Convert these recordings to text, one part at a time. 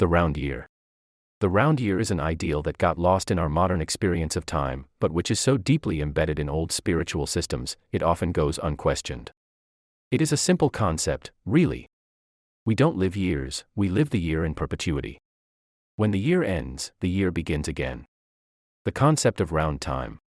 The round year. The round year is an ideal that got lost in our modern experience of time, but which is so deeply embedded in old spiritual systems, it often goes unquestioned. It is a simple concept, really. We don't live years, we live the year in perpetuity. When the year ends, the year begins again. The concept of round time.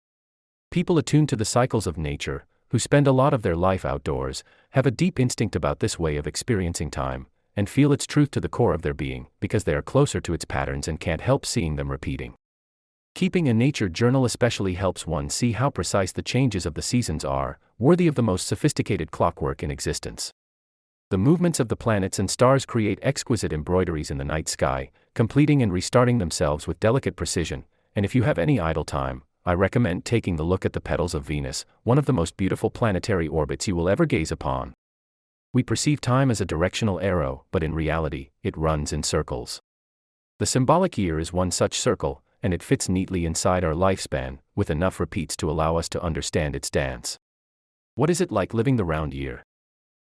People attuned to the cycles of nature, who spend a lot of their life outdoors, have a deep instinct about this way of experiencing time, and feel its truth to the core of their being, because they are closer to its patterns and can't help seeing them repeating. Keeping a nature journal especially helps one see how precise the changes of the seasons are, worthy of the most sophisticated clockwork in existence. The movements of the planets and stars create exquisite embroideries in the night sky, completing and restarting themselves with delicate precision, and if you have any idle time, I recommend taking a look at the petals of Venus, one of the most beautiful planetary orbits you will ever gaze upon. We perceive time as a directional arrow, but in reality, it runs in circles. The symbolic year is one such circle, and it fits neatly inside our lifespan, with enough repeats to allow us to understand its dance. What is it like living the round year?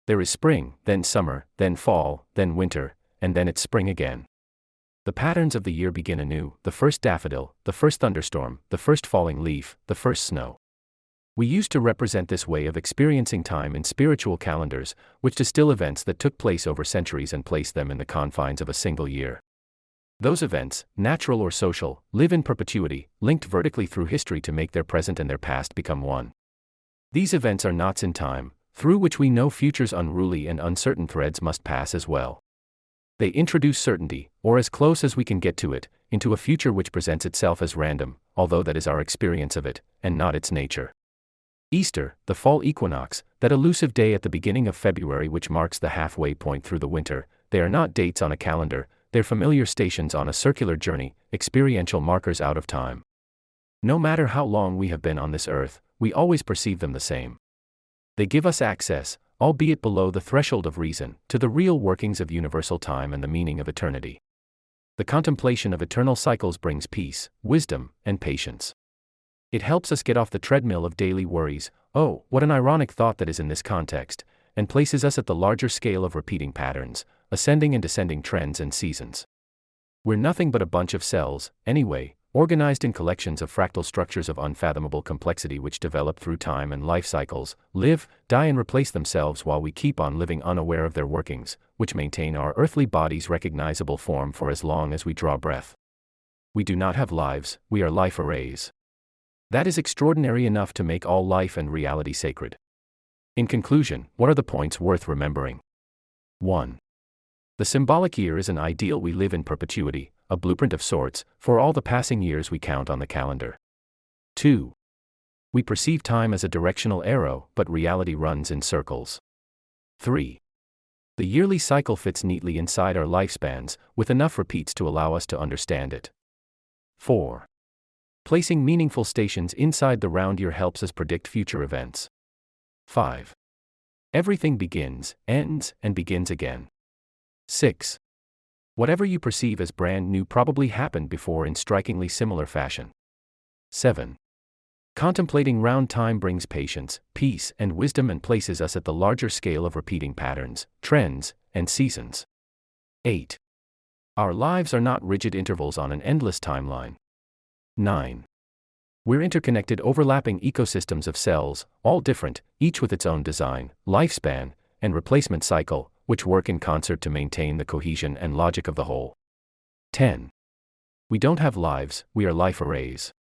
There is spring, then summer, then fall, then winter, and then it's spring again. The patterns of the year begin anew: the first daffodil, the first thunderstorm, the first falling leaf, the first snow. We used to represent this way of experiencing time in spiritual calendars, which distill events that took place over centuries and place them in the confines of a single year. Those events, natural or social, live in perpetuity, linked vertically through history to make their present and their past become one. These events are knots in time, through which we know future's unruly and uncertain threads must pass as well. They introduce certainty, or as close as we can get to it, into a future which presents itself as random, although that is our experience of it, and not its nature. Easter, the fall equinox, that elusive day at the beginning of February which marks the halfway point through the winter, they are not dates on a calendar, they're familiar stations on a circular journey, experiential markers out of time. No matter how long we have been on this earth, we always perceive them the same. They give us access, albeit below the threshold of reason, to the real workings of universal time and the meaning of eternity. The contemplation of eternal cycles brings peace, wisdom, and patience. It helps us get off the treadmill of daily worries, oh, what an ironic thought that is in this context, and places us at the larger scale of repeating patterns, ascending and descending trends and seasons. We're nothing but a bunch of cells, anyway, organized in collections of fractal structures of unfathomable complexity which develop through time and life cycles, live, die and replace themselves while we keep on living unaware of their workings, which maintain our earthly body's recognizable form for as long as we draw breath. We do not have lives, we are life arrays. That is extraordinary enough to make all life and reality sacred. In conclusion, what are the points worth remembering? 1. The symbolic year is an ideal we live in perpetuity, a blueprint of sorts, for all the passing years we count on the calendar. 2. We perceive time as a directional arrow, but reality runs in circles. 3. The yearly cycle fits neatly inside our lifespans, with enough repeats to allow us to understand it. 4. Placing meaningful stations inside the round year helps us predict future events. 5. Everything begins, ends, and begins again. 6. Whatever you perceive as brand new probably happened before in strikingly similar fashion. 7. Contemplating round time brings patience, peace, and wisdom and places us at the larger scale of repeating patterns, trends, and seasons. 8. Our lives are not rigid intervals on an endless timeline. 9. We're interconnected overlapping ecosystems of cells, all different, each with its own design, lifespan, and replacement cycle, which work in concert to maintain the cohesion and logic of the whole. 10. We don't have lives, we are life arrays.